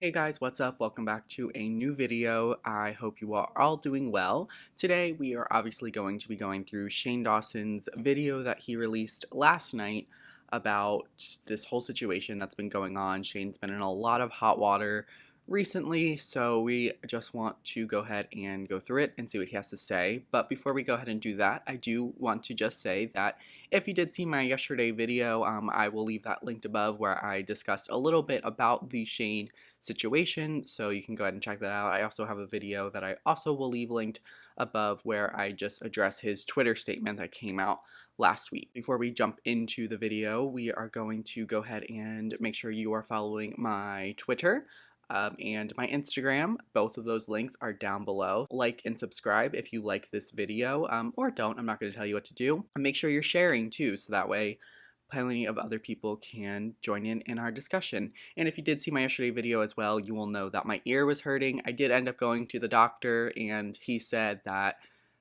Hey guys, what's up? Welcome back to a new video. I hope you are all doing well. Today we are obviously going to be going through Shane Dawson's video that he released last night about this whole situation that's been going on. Shane's been in a lot of hot water recently, so we just want to go ahead and go through it and see what he has to say. But before we go ahead and do that, I do want to just say that if you did see my yesterday video, I will leave that linked above where I discussed a little bit about the Shane situation, so you can go ahead and check that out. I also have a video that I also will leave linked above where I just address his Twitter statement that came out last week. Before we jump into the video, we are going to go ahead and make sure you are following my Twitter and my Instagram. Both of those links are down below. Like and subscribe if you like this video, or don't. I'm not going to tell you what to do. And make sure you're sharing too, so that way plenty of other people can join in our discussion. And if you did see my yesterday video as well, you will know that my ear was hurting. I did end up going to the doctor, and he said that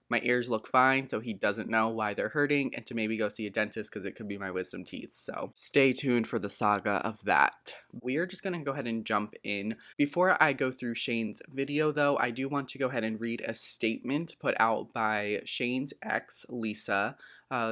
my ears look fine, so he doesn't know why they're hurting, and to maybe go see a dentist because it could be my wisdom teeth. So stay tuned for the saga of that. We are just going to go ahead and jump in. Before I go through Shane's video, though, I do want to go ahead and read a statement put out by Shane's ex, Lisa.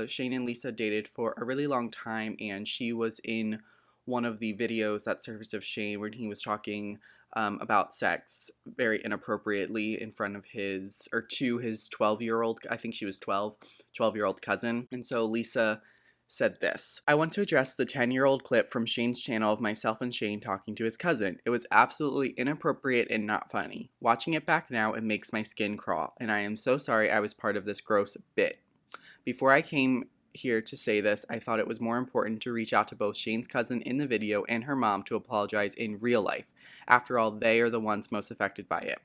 Shane and Lisa dated for a really long time, and she was in one of the videos that surfaced of Shane when he was talking about sex very inappropriately in front of his, or to his 12-year-old, I think she was 12-year-old cousin. And so Lisa said this: "I want to address the 10-year-old clip from Shane's channel of myself and Shane talking to his cousin. It was absolutely inappropriate and not funny. Watching it back now, it makes my skin crawl, and I am so sorry I was part of this gross bit. Before I came here to say this, I thought it was more important to reach out to both Shane's cousin in the video and her mom to apologize in real life. After all, they are the ones most affected by it.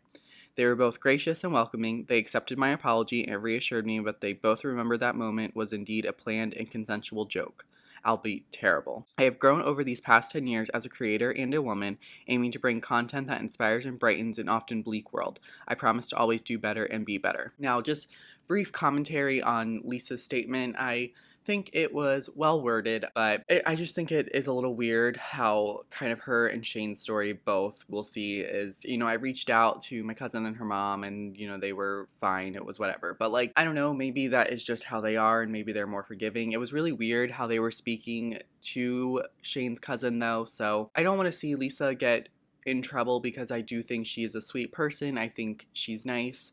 They were both gracious and welcoming. They accepted my apology and reassured me that they both remembered that moment was indeed a planned and consensual joke, albeit terrible. I have grown over these past 10 years as a creator and a woman, aiming to bring content that inspires and brightens an often bleak world. I promise to always do better and be better." Now, just brief commentary on Lisa's statement. I think it was well worded, but I just think it is a little weird how kind of her and Shane's story both, we'll see, is, I reached out to my cousin and her mom, and, they were fine. It was whatever. But, like, I don't know, maybe that is just how they are, and maybe they're more forgiving. It was really weird how they were speaking to Shane's cousin, though, so I don't want to see Lisa get in trouble because I do think she is a sweet person. I think she's nice.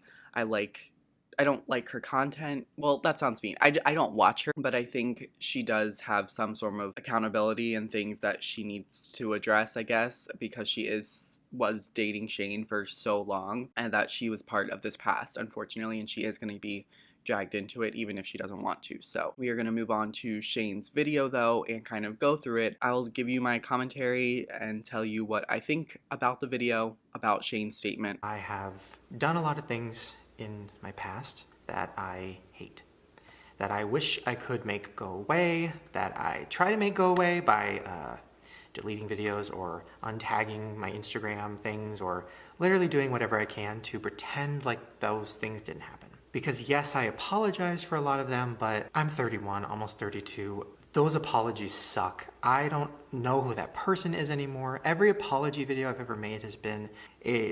I don't like her content. Well, that sounds mean. I don't watch her, but I think she does have some sort of accountability and things that she needs to address, I guess, because she was dating Shane for so long, and that she was part of this past, unfortunately, and she is going to be dragged into it even if she doesn't want to. So we are going to move on to Shane's video, though, and kind of go through it. I'll give you my commentary and tell you what I think about the video, about Shane's statement. I have done a lot of things in my past that I hate, that I wish I could make go away, that I try to make go away by deleting videos or untagging my Instagram things, or literally doing whatever I can to pretend like those things didn't happen. Because yes, I apologize for a lot of them, but I'm 31, almost 32. Those apologies suck. I don't know who that person is anymore. Every apology video I've ever made has been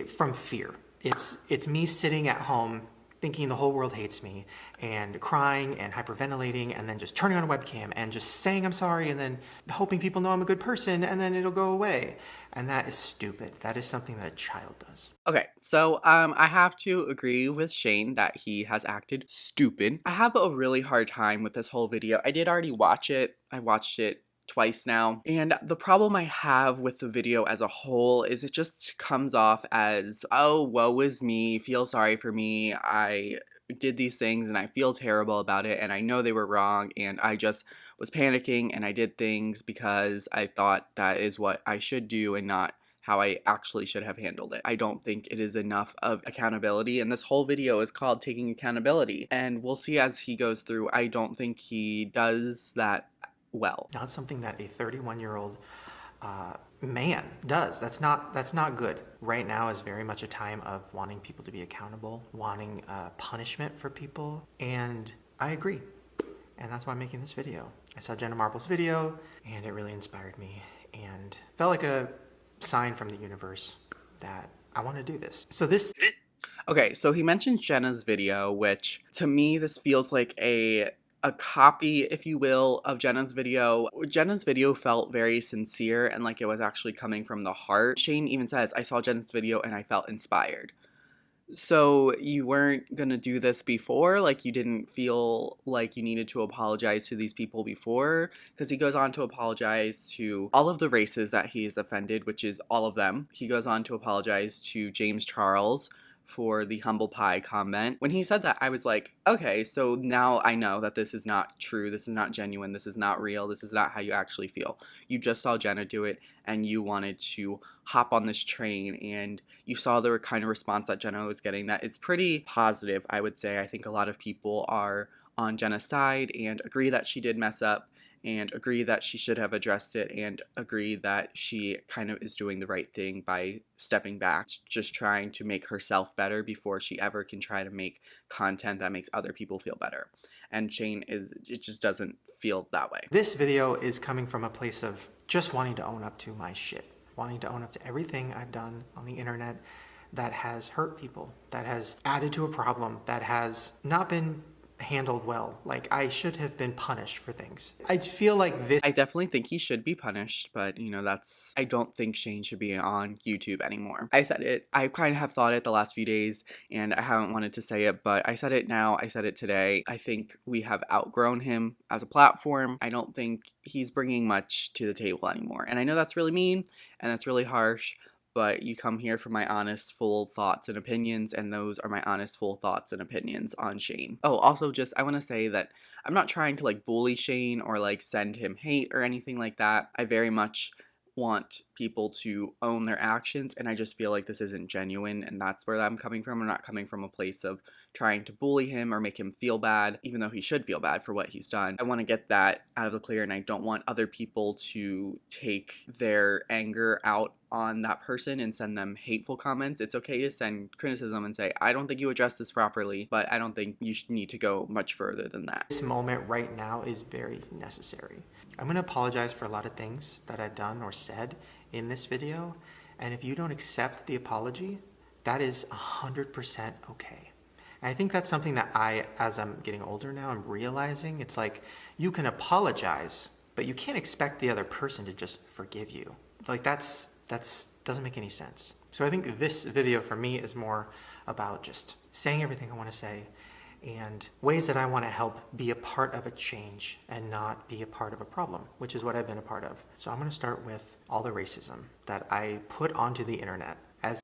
from fear. It's me sitting at home thinking the whole world hates me, and crying and hyperventilating, and then just turning on a webcam and just saying I'm sorry, and then hoping people know I'm a good person, and then it'll go away. And that is stupid. That is something that a child does. Okay, so I have to agree with Shane that he has acted stupid. I have a really hard time with this whole video. I did already watch it. I watched it twice now, and the problem I have with the video as a whole is it just comes off as, oh, woe is me, feel sorry for me, I did these things and I feel terrible about it, and I know they were wrong, and I just was panicking and I did things because I thought that is what I should do and not how I actually should have handled it. I don't think it is enough of accountability, and this whole video is called Taking Accountability, and we'll see as he goes through. I don't think he does that well. Not something that a 31-year-old man does. That's not good. Right now is very much a time of wanting people to be accountable, wanting punishment for people, and I agree. And that's why I'm making this video. I saw Jenna Marbles' video, and it really inspired me, and felt like a sign from the universe that I want to do this. So this Okay, so he mentioned Jenna's video, which to me this feels like a copy, if you will, of Jenna's video. Jenna's video felt very sincere and like it was actually coming from the heart. Shane even says, I saw Jenna's video and I felt inspired. So you weren't gonna do this before? Like you didn't feel like you needed to apologize to these people before? Because he goes on to apologize to all of the races that he has offended, which is all of them. He goes on to apologize to James Charles for the humble pie comment. When he said that, I was like, okay, so now I know that this is not true, this is not genuine, this is not real, this is not how you actually feel. You just saw Jenna do it and you wanted to hop on this train, and you saw the kind of response that Jenna was getting, that it's pretty positive, I would say. I think a lot of people are on Jenna's side and agree that she did mess up and agree that she should have addressed it and agree that she kind of is doing the right thing by stepping back, just trying to make herself better before she ever can try to make content that makes other people feel better. And Shane it just doesn't feel that way. This video is coming from a place of just wanting to own up to my shit, wanting to own up to everything I've done on the internet that has hurt people, that has added to a problem, that has not been handled well. Like, I should have been punished for things. I feel like this... I definitely think he should be punished, but you know, I don't think Shane should be on YouTube anymore. I said it, I kind of have thought it the last few days and I haven't wanted to say it, but I said it now, I said it today. I think we have outgrown him as a platform. I don't think he's bringing much to the table anymore. And I know that's really mean and that's really harsh, but you come here for my honest, full thoughts and opinions, and those are my honest, full thoughts and opinions on Shane. Oh, also just, I want to say that I'm not trying to like bully Shane or like send him hate or anything like that. I very much want people to own their actions, and I just feel like this isn't genuine, and that's where I'm coming from. I'm not coming from a place of trying to bully him or make him feel bad, even though he should feel bad for what he's done. I want to get that out of the clear, and I don't want other people to take their anger out on that person and send them hateful comments. It's okay to send criticism and say, I don't think you addressed this properly, but I don't think you should need to go much further than that. This moment right now is very necessary. I'm going to apologize for a lot of things that I've done or said in this video, and if you don't accept the apology, that is 100% okay. And I think that's something that as I'm getting older now, I'm realizing. It's like, you can apologize, but you can't expect the other person to just forgive you. Like, that's doesn't make any sense. So I think this video for me is more about just saying everything I want to say and ways that I want to help be a part of a change and not be a part of a problem, which is what I've been a part of. So I'm going to start with all the racism that I put onto the internet.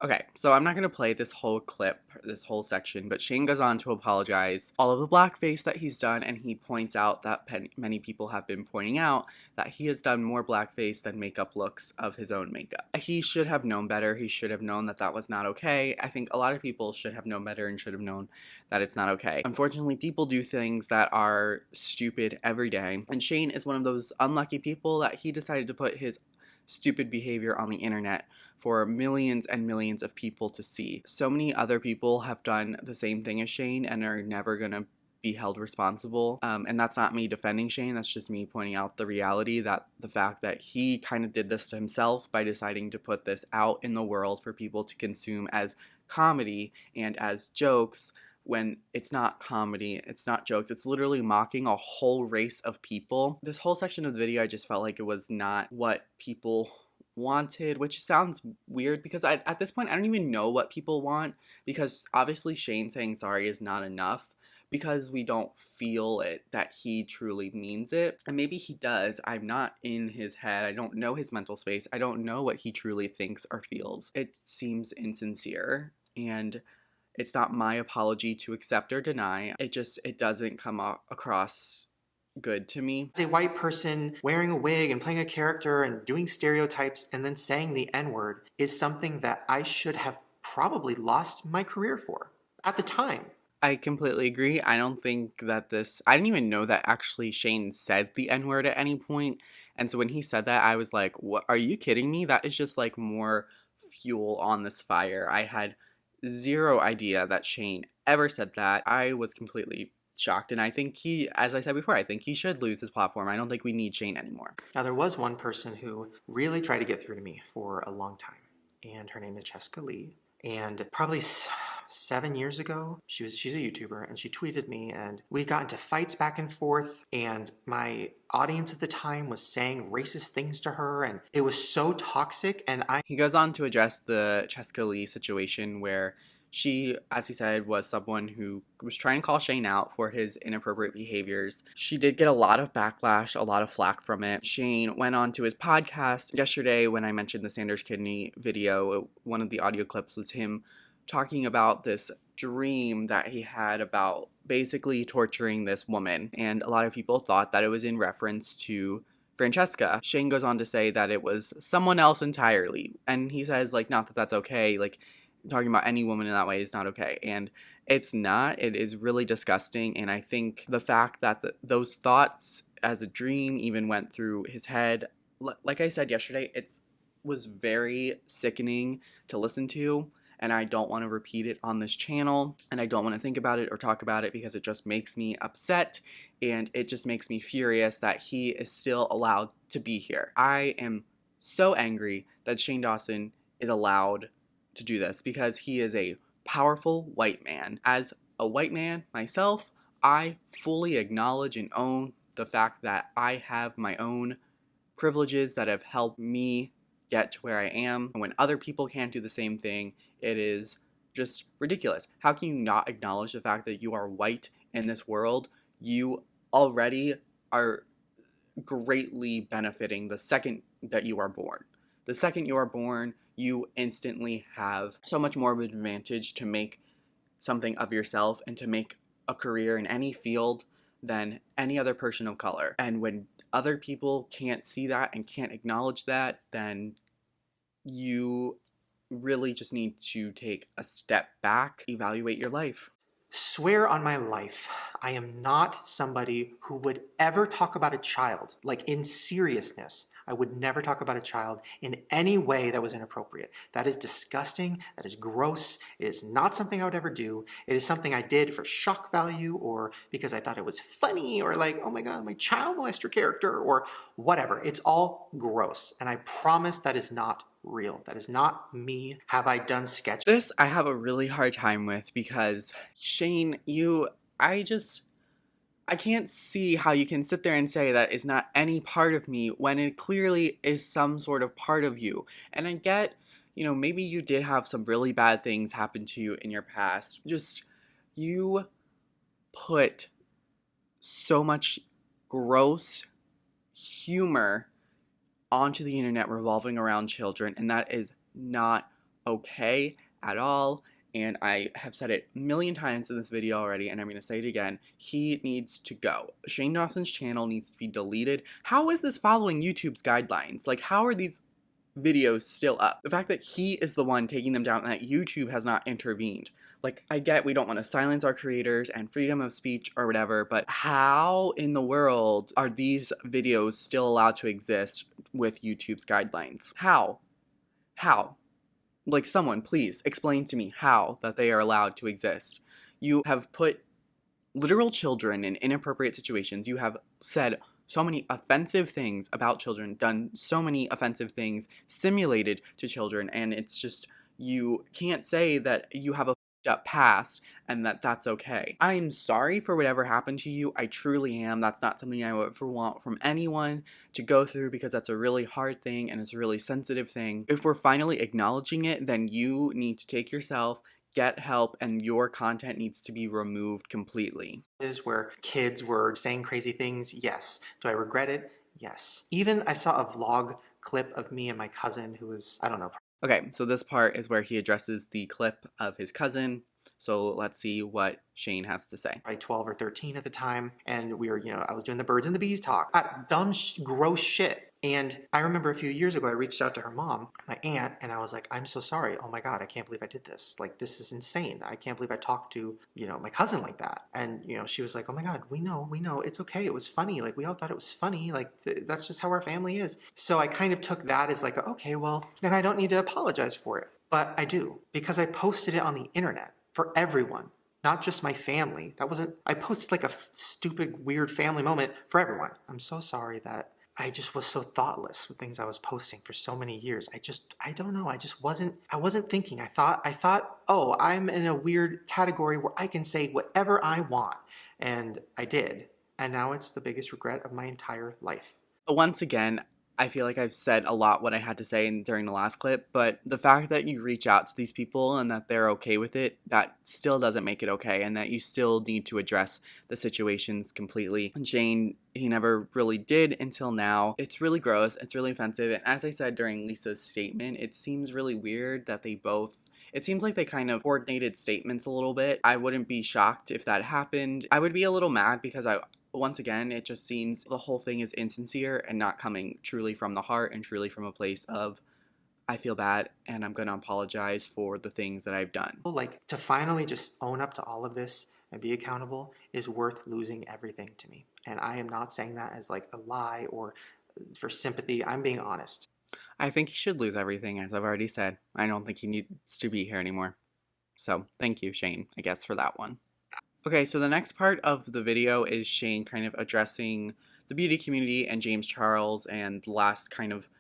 Okay, so I'm not going to play this whole clip, this whole section, but Shane goes on to apologize all of the blackface that he's done, and he points out that many people have been pointing out that he has done more blackface than makeup looks of his own makeup. He should have known better. He should have known that that was not okay. I think a lot of people should have known better and should have known that it's not okay. Unfortunately, people do things that are stupid every day, and Shane is one of those unlucky people that he decided to put his stupid behavior on the internet for millions and millions of people to see. So many other people have done the same thing as Shane and are never gonna be held responsible. And that's not me defending Shane, that's just me pointing out the reality, that the fact that he kind of did this to himself by deciding to put this out in the world for people to consume as comedy and as jokes, when it's not comedy, it's not jokes, it's literally mocking a whole race of people. This whole section of the video, I just felt like it was not what people wanted, which sounds weird because at this point I don't even know what people want, because obviously Shane saying sorry is not enough because we don't feel it that he truly means it. And maybe he does. I'm not in his head. I don't know his mental space. I don't know what he truly thinks or feels. It seems insincere, and it's not my apology to accept or deny. It doesn't come across good to me. As a white person wearing a wig and playing a character and doing stereotypes and then saying the N-word is something that I should have probably lost my career for at the time. I completely agree. I don't think that I didn't even know that actually Shane said the N-word at any point. And so when he said that, I was like, what, are you kidding me? That is just like more fuel on this fire. I had zero idea that Shane ever said that. I was completely shocked, and I think as I said before, I think he should lose his platform. I don't think we need Shane anymore. Now, there was one person who really tried to get through to me for a long time, and her name is Jessica Lee. And probably 7 years ago, she's a YouTuber, and she tweeted me, and we got into fights back and forth, and my audience at the time was saying racist things to her, and it was so toxic, and He goes on to address the Jessica Lee situation where she, as he said, was someone who was trying to call Shane out for his inappropriate behaviors. She did get a lot of backlash, a lot of flack from it. Shane went on to his podcast yesterday when I mentioned the Sanders Kidney video. One of the audio clips was him talking about this dream that he had about basically torturing this woman. And a lot of people thought that it was in reference to Francesca. Shane goes on to say that it was someone else entirely. And he says, like, not that that's okay. Like, talking about any woman in that way is not okay. And it's not. It is really disgusting. And I think the fact that those thoughts as a dream even went through his head, like I said yesterday, it was very sickening to listen to. And I don't want to repeat it on this channel. And I don't want to think about it or talk about it because it just makes me upset. And it just makes me furious that he is still allowed to be here. I am so angry that Shane Dawson is allowed to do this because he is a powerful white man. As a white man myself, I fully acknowledge and own the fact that I have my own privileges that have helped me get to where I am. And when other people can't do the same thing, it is just ridiculous. How can you not acknowledge the fact that you are white in this world? You already are greatly benefiting the second that you are born. The second you are born, you instantly have so much more of an advantage to make something of yourself and to make a career in any field than any other person of color. And when other people can't see that and can't acknowledge that, then you really just need to take a step back, evaluate your life. Swear on my life, I am not somebody who would ever talk about a child, like in seriousness. I would never talk about a child in any way that was inappropriate. That is disgusting. That is gross. It is not something I would ever do. It is something I did for shock value or because I thought it was funny or like, oh my God, my child molester character or whatever. It's all gross. And I promise that is not real. That is not me. Have I done sketch? This I have a really hard time with because Shane, I can't see how you can sit there and say that is not any part of me when it clearly is some sort of part of you. And I get, maybe you did have some really bad things happen to you in your past. Just, you put so much gross humor onto the internet revolving around children, and that is not okay at all. And I have said it a million times in this video already, and I'm going to say it again. He needs to go. Shane Dawson's channel needs to be deleted. How is this following YouTube's guidelines? Like, how are these videos still up? The fact that he is the one taking them down and that YouTube has not intervened. Like, I get we don't want to silence our creators and freedom of speech or whatever, but how in the world are these videos still allowed to exist with YouTube's guidelines? How? How? Like, someone, please explain to me how that they are allowed to exist. You have put literal children in inappropriate situations. You have said so many offensive things about children, done so many offensive things simulated to children, and it's just, you can't say that you have a up past and that's okay. I'm sorry for whatever happened to you. I truly am. That's not something I would ever want from anyone to go through because that's a really hard thing and it's a really sensitive thing. If we're finally acknowledging it, then you need to take yourself, get help, and your content needs to be removed completely. Is where kids were saying crazy things? Yes. Do I regret it? Yes. Even I saw a vlog clip of me and my cousin who was, I don't know. Okay, so this part is where he addresses the clip of his cousin. So let's see what Shane has to say. Probably 12 or 13 at the time. And we were, I was doing the birds and the bees talk. Dumb, gross shit. And I remember a few years ago, I reached out to her mom, my aunt, and I was like, I'm so sorry. Oh my God, I can't believe I did this. Like, this is insane. I can't believe I talked to, my cousin like that. And, she was like, oh my God, we know. It's okay. It was funny. Like, we all thought it was funny. Like, that's just how our family is. So I kind of took that as like, okay, well, then I don't need to apologize for it. But I do, because I posted it on the internet for everyone. Not just my family. I posted like a stupid, weird family moment for everyone. I'm so sorry that I just was so thoughtless with things I was posting for so many years. I don't know. I wasn't thinking. I thought, oh, I'm in a weird category where I can say whatever I want. And I did. And now it's the biggest regret of my entire life. Once again, I feel like I've said a lot what I had to say during the last clip, but the fact that you reach out to these people and that they're okay with it, that still doesn't make it okay, and that you still need to address the situations completely. And Shane, he never really did until now. It's really gross. It's really offensive. And as I said during Lisa's statement, it seems really weird that it seems like they kind of coordinated statements a little bit. I wouldn't be shocked if that happened. I would be a little mad because once again, it just seems the whole thing is insincere and not coming truly from the heart and truly from a place of, I feel bad and I'm going to apologize for the things that I've done. Like, to finally just own up to all of this and be accountable is worth losing everything to me. And I am not saying that as like a lie or for sympathy. I'm being honest. I think he should lose everything, as I've already said. I don't think he needs to be here anymore. So, thank you, Shane, I guess, for that one. Okay, so the next part of the video is Shane kind of addressing the beauty community and James Charles and the last kind of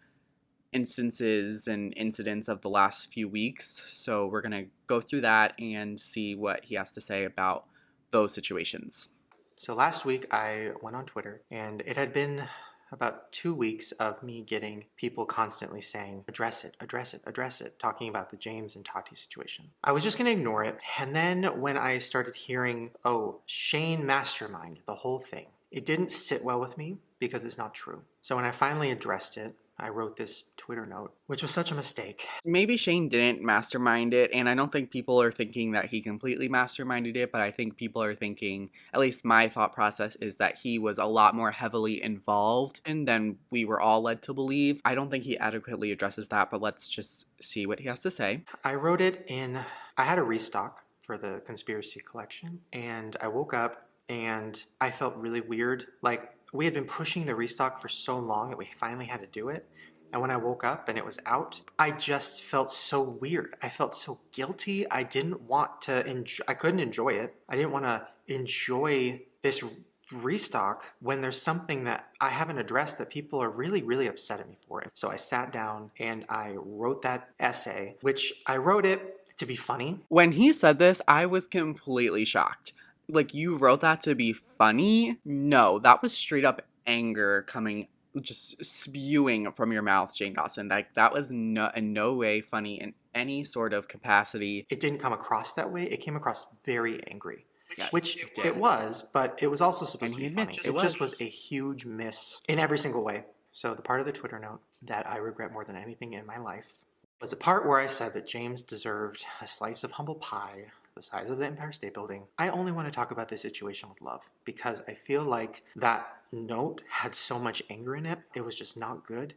instances and incidents of the last few weeks. So we're going to go through that and see what he has to say about those situations. So last week I went on Twitter, and it had been about 2 weeks of me getting people constantly saying, address it, address it, address it, talking about the James and Tati situation. I was just going to ignore it. And then when I started hearing, oh, Shane mastermind the whole thing, it didn't sit well with me because it's not true. So when I finally addressed it, I wrote this Twitter note, which was such a mistake. Maybe Shane didn't mastermind it, and I don't think people are thinking that he completely masterminded it, but I think people are thinking, at least my thought process is that he was a lot more heavily involved in than we were all led to believe. I don't think he adequately addresses that, but let's just see what he has to say. I wrote it I had a restock for the conspiracy collection, and I woke up and I felt really weird. Like, we had been pushing the restock for so long that we finally had to do it. And when I woke up and it was out, I just felt so weird. I felt so guilty. I didn't want to I couldn't enjoy it. I didn't want to enjoy this restock when there's something that I haven't addressed that people are really, really upset at me for. So I sat down and I wrote that essay, which I wrote it to be funny. When he said this, I was completely shocked. Like, you wrote that to be funny? No, that was straight up anger coming, just spewing from your mouth, Shane Dawson. Like, that was in no way funny in any sort of capacity. It didn't come across that way. It came across very angry. Yes, which it was, but it was also supposed And to he be funny. admits It just was a huge miss in every single way. So the part of the Twitter note that I regret more than anything in my life was the part where I said that James deserved a slice of humble pie the size of the Empire State Building. I only want to talk about this situation with love because I feel like that note had so much anger in it. It was just not good.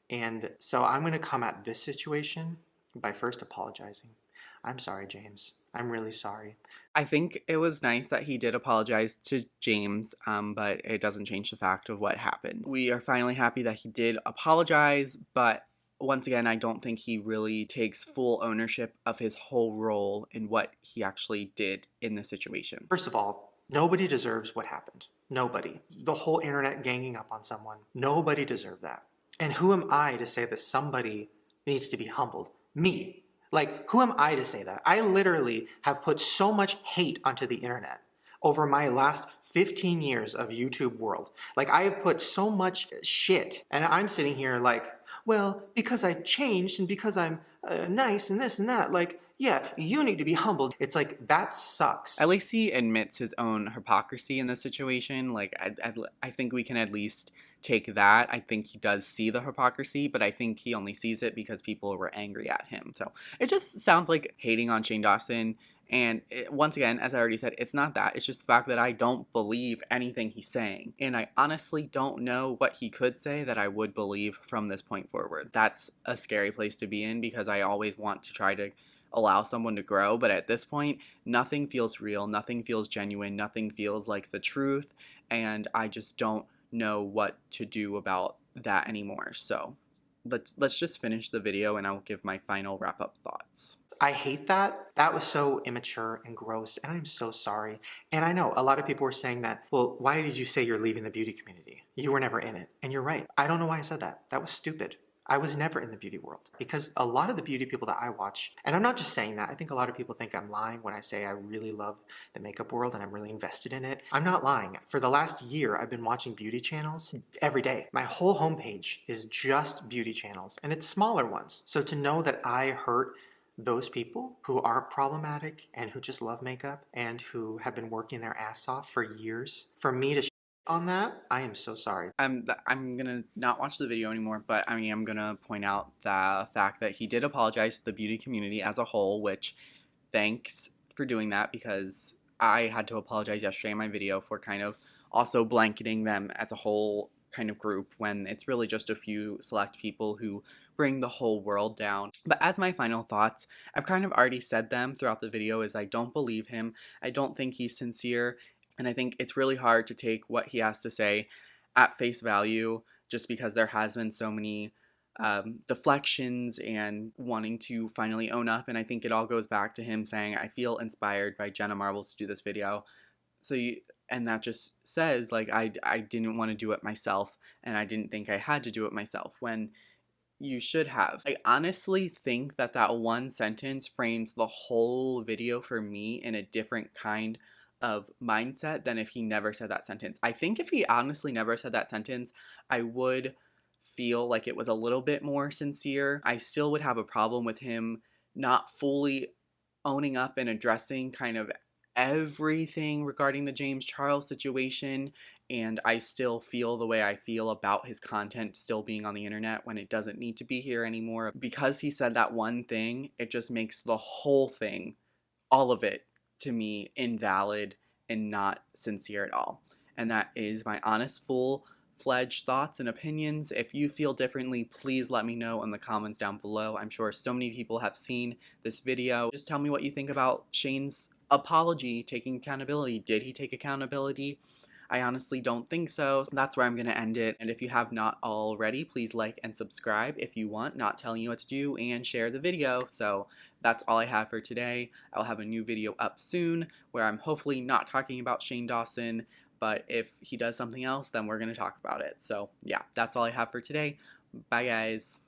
And so I'm going to come at this situation by first apologizing. I'm sorry, James. I'm really sorry. I think it was nice that he did apologize to James, but it doesn't change the fact of what happened. We are finally happy that he did apologize, but once again, I don't think he really takes full ownership of his whole role in what he actually did in the situation. First of all, nobody deserves what happened. Nobody. The whole internet ganging up on someone. Nobody deserved that. And who am I to say that somebody needs to be humbled? Me. Like, who am I to say that? I literally have put so much hate onto the internet over my last 15 years of YouTube world. Like, I have put so much shit, and I'm sitting here like, well, because I changed and because I'm nice and this and that, like, yeah, you need to be humbled. It's like, that sucks. At least he admits his own hypocrisy in this situation. Like, I think we can at least take that. I think he does see the hypocrisy, but I think he only sees it because people were angry at him. So it just sounds like hating on Shane Dawson. And once again, as I already said, it's not that. It's just the fact that I don't believe anything he's saying. And I honestly don't know what he could say that I would believe from this point forward. That's a scary place to be in because I always want to try to allow someone to grow. But at this point, nothing feels real. Nothing feels genuine. Nothing feels like the truth. And I just don't know what to do about that anymore. So let's just finish the video and I'll give my final wrap-up thoughts. I hate that. That was so immature and gross, and I'm so sorry. And I know a lot of people were saying that, well, why did you say you're leaving the beauty community? You were never in it. And you're right. I don't know why I said that. That was stupid. I was never in the beauty world because a lot of the beauty people that I watch, and I'm not just saying that, I think a lot of people think I'm lying when I say I really love the makeup world and I'm really invested in it. I'm not lying. For the last year, I've been watching beauty channels every day. My whole homepage is just beauty channels, and it's smaller ones. So to know that I hurt those people who aren't problematic and who just love makeup and who have been working their ass off for years, for me to on that, I am so sorry. I'm gonna not watch the video anymore, but I mean, I'm gonna point out the fact that he did apologize to the beauty community as a whole, which thanks for doing that because I had to apologize yesterday in my video for kind of also blanketing them as a whole kind of group when it's really just a few select people who bring the whole world down. But as my final thoughts, I've kind of already said them throughout the video, is I don't believe him. I don't think he's sincere, and I think it's really hard to take what he has to say at face value just because there has been so many deflections and wanting to finally own up. And I think it all goes back to him saying, I feel inspired by Jenna Marbles to do this video. And that just says, like, I didn't want to do it myself, and I didn't think I had to do it myself, when you should have. I honestly think that that one sentence frames the whole video for me in a different kind of mindset than if he never said that sentence. I think if he honestly never said that sentence, I would feel like it was a little bit more sincere. I still would have a problem with him not fully owning up and addressing kind of everything regarding the James Charles situation, and I still feel the way I feel about his content still being on the internet when it doesn't need to be here anymore. Because he said that one thing, it just makes the whole thing, all of it, to me, invalid and not sincere at all. And that is my honest, full-fledged thoughts and opinions. If you feel differently, please let me know in the comments down below. I'm sure so many people have seen this video. Just tell me what you think about Shane's apology, taking accountability. Did he take accountability? I honestly don't think so. That's where I'm going to end it. And if you have not already, please like and subscribe if you want, not telling you what to do, and share the video. So that's all I have for today. I'll have a new video up soon where I'm hopefully not talking about Shane Dawson, but if he does something else, then we're going to talk about it. So yeah, that's all I have for today. Bye guys.